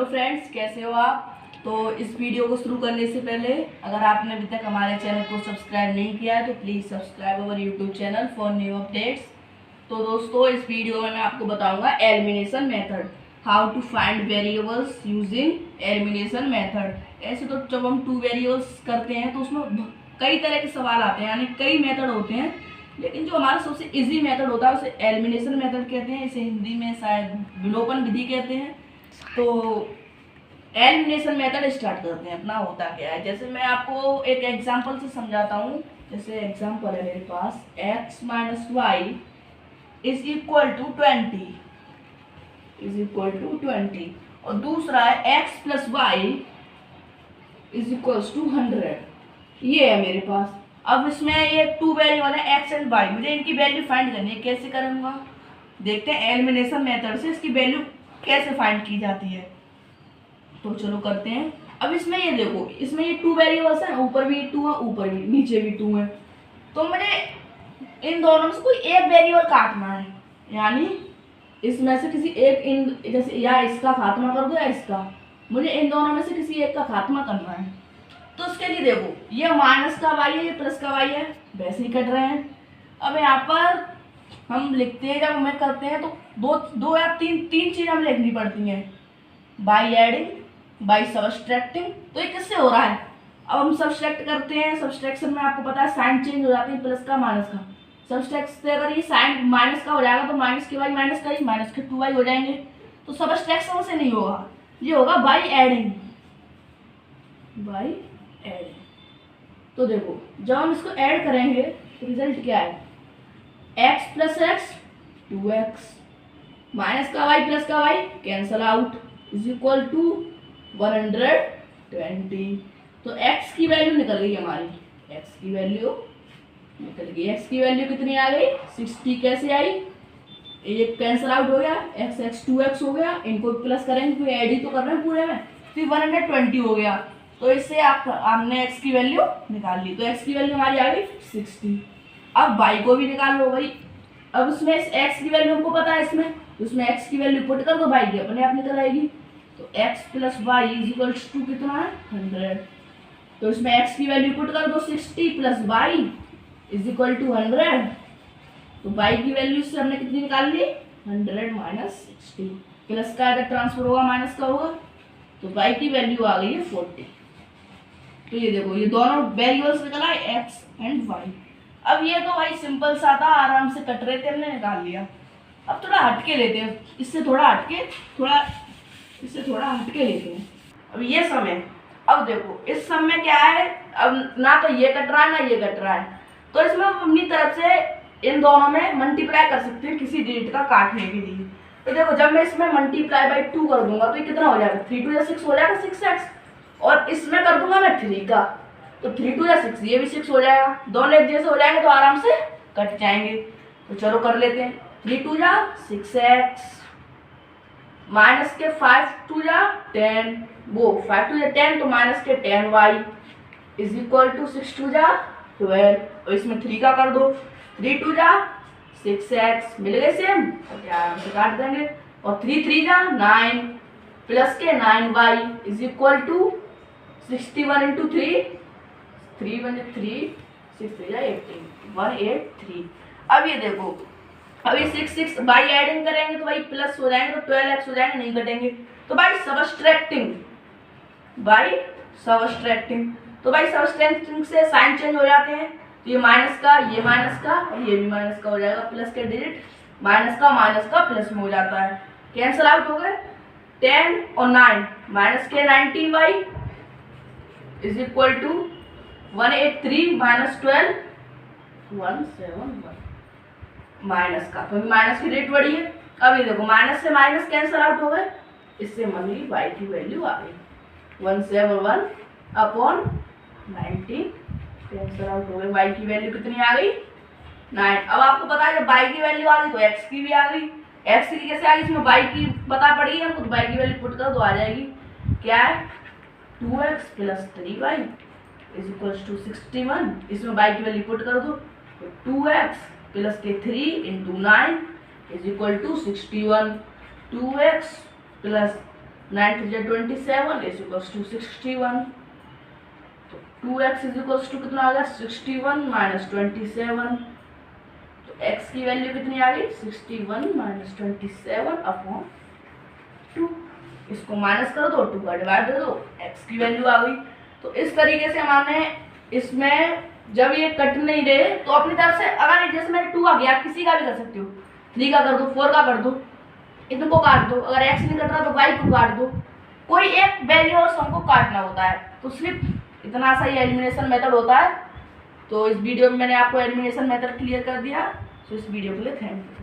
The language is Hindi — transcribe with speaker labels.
Speaker 1: हेलो फ्रेंड्स, कैसे हो आप। तो इस वीडियो को शुरू करने से पहले अगर आपने अभी तक हमारे चैनल को सब्सक्राइब नहीं किया है तो please subscribe our YouTube channel for new updates. तो दोस्तों, इस वीडियो में मैं आपको बताऊंगा elimination method, how to find variables using elimination method. ऐसे तो जब हम टू वेरिएबल्स करते हैं तो उसमें कई तरह के सवाल आते हैं, यानी कई मेथड होते हैं, लेकिन जो हमारा सबसे इजी मेथड होता है उसे एलिमिनेशन मेथड कहते हैं। इसे हिंदी में शायद विलोपन विधि कहते हैं। तो एलिमिनेशन मेथड स्टार्ट करते हैं। अपना होता क्या है, जैसे मैं आपको एक एग्जांपल से समझाता हूँ। जैसे एग्जांपल है मेरे पास, x minus y is equal to 20 और दूसरा है x plus y is equal to 100। ये है मेरे पास। अब इसमें ये टू वेरिएबल है x एंड y, मुझे इनकी वैल्यू फाइंड करनी है। कैसे करूँगा, देखते हैं एलिमिनेशन मेथड से इसकी वैल्यू कैसे फाइंड की जाती है। तो चलो करते हैं। अब इसमें ये देखो, इसमें ये टू वेरिएबल्स हैं, ऊपर भी 2 है, ऊपर भी, नीचे भी 2 है। तो मुझे इन दोनों में से कोई एक वेरिएबल काटना है, यानी इसमें से किसी एक, जैसे या इसका खात्मा कर दो या इसका, मुझे इन दोनों में से किसी एक का खात्मा करना है। तो उसके लिए देखो, ये माइनस का वाई है, ये प्लस का वाई है, वैसे ही कट रहे हैं। अब यहाँ पर हम लिखते हैं, जब हमें करते हैं तो दो या तीन चीज़ें हमें लिखनी पड़ती हैं, बाई एडिंग, बाई सबस्ट्रैक्टिंग। तो ये किससे हो रहा है, अब हम सबस्ट्रैक्ट करते हैं। सबस्ट्रैक्शन में आपको पता है साइन चेंज हो जाती है, प्लस का माइनस का। सबस्ट्रैक्ट से अगर ये साइन माइनस का हो जाएगा तो माइनस के वाई माइनस का ही, माइनस के 2y हो जाएंगे। तो सबस्ट्रैक्शन से नहीं होगा, ये होगा बाई एडिंग। तो देखो, जब हम इसको ऐड करेंगे तो रिजल्ट क्या है, x plus x 2x, minus का y प्लस का y cancel out, is equal to 120। तो x की वैल्यू निकल गई हमारी, x की वैल्यू निकल गई। x की वैल्यू कितनी आ गई, 60। कैसे आई, ये कैंसल आउट हो गया, x 2x हो गया, इनको प्लस करेंगे क्योंकि ऐड ही तो कर रहे हैं पूरे में, फिर 120 हो गया। तो इससे हमने x की वैल्यू निकाल ली। तो x की वैल्यू हमारी आ गई 60। अब y को भी निकाल लो भाई। अब उसमें x की वैल्यू हमको पता है, उसमें x की वैल्यू पुट कर दो, y की अपने आप निकल आएगी। तो x plus y is equal to कितना है, 100। तो इसमें x की वैल्यू पुट कर दो, 60 plus y is equal to 100। तो y की वैल्यू से हमने कितनी निकाल ली, 100 माइनस 60। प्लस का अगर ट्रांसफर होगा माइनस का होगा, तो y की वैल्यू आ गई है 40। तो ये देखो, ये दोनों वेरिएबल्स निकला है, x एंड y। अब ये तो भाई सिंपल सा था, आराम से कट रहे थे, हमने निकाल लिया। अब थोड़ा हटके लेते हैं, इससे थोड़ा हटके लेते हैं। अब ये सम है। अब देखो, इस सम में क्या है, अब ना तो ये कट रहा है ना ये कट रहा है, तो इसमें हम अपनी तरफ से इन दोनों में मल्टीप्लाई कर सकते हैं किसी डिजिट का काटने के लिए। तो देखो, जब मैं इसमें मल्टीप्लाई बाई 2 कर दूंगा तो ये कितना हो जाएगा, 3 2 6 हो जाएगा, 6x। और इसमें कर दूंगा मैं 3 का, तो 3 2 6, ये भी 6 हो जाएगा। दोनों एक जैसे हो जाएंगे तो आराम से कट जाएंगे। तो चलो कर लेते हैं। 3 2 6x माइनस के 5 2 10, वो 5 2 10, तो माइनस के 10y इज इक्वल टू 6 2 12। और इसमें 3 का कर दो, 3 2 6x, मिल गए सेम, आराम से काट देंगे। और 3 3 9 प्लस के 9y is equal to 61 into 3, 3 1 3, 6 3 18, 183। अब ये देखो, अभी 6 बाई एडिंग करेंगे तो भाई प्लस हो जाएंगे, तो 12x हो जाएंगे, नहीं कटेंगे। तो भाई सबस्ट्रैक्टिंग तो भाई सबस्ट्रैक्टिंग से साइन चेंज हो जाते हैं। तो ये माइनस का और ये भी माइनस का हो जाएगा, प्लस के डिजिट माइनस का प्लस में हो जाता है, कैंसल आउट हो गए। 10 और 9 माइनस के 19y is equal to 183 minus 12 171 minus का, तो माइनस की रेट बढ़ी है। अब ये देखो, माइनस से माइनस कैंसल आउट हो गए, इससे हमारी y की वैल्यू आ गई 171 अपॉन 19, कैंसल आउट हो गए। y की वैल्यू कितनी आ गई, 9। अब आपको पता है जब y की वैल्यू आ गई तो x की भी आ गई। x की कैसे आ गई, इसमें y की पता पड़ गई हमको, तो y की वैल्यू पुट कर दो, आ जाएगी। क्या है, 2x plus 3y is equal to 61। इसमें y की वैल्यू पुट कर दो, तो 2x प्लस के 3 into 9 is equal to 61। 2x plus 9 3 27 is equals to 61। तो 2x इज इक्वल्स टू कितना आ गया 61 माइनस 27। तो x की वैल्यू कितनी आ गई 61 माइनस 27 अपॉन 2। इसको माइनस कर दो 2 का डिवाइड कर दो, x की वैल्यू आ गई। तो इस तरीके से हमने इसमें जब ये कट नहीं रहे तो अपनी तरफ से अगर जैसे मैंने 2 आ गया आप किसी का भी कर सकते हो, 3 का कर दो, 4 का कर दो, इनको काट दो। अगर x नहीं कट रहा तो y को काट दो, कोई एक वैल्यू और सम को काटना होता है। तो सिर्फ इतना सा ये एलिमिनेशन मेथड होता है। तो इस वीडियो में मैंने आपको एलिमिनेशन मेथड क्लियर कर दिया। तो इस वीडियो के लिए थैंक यू।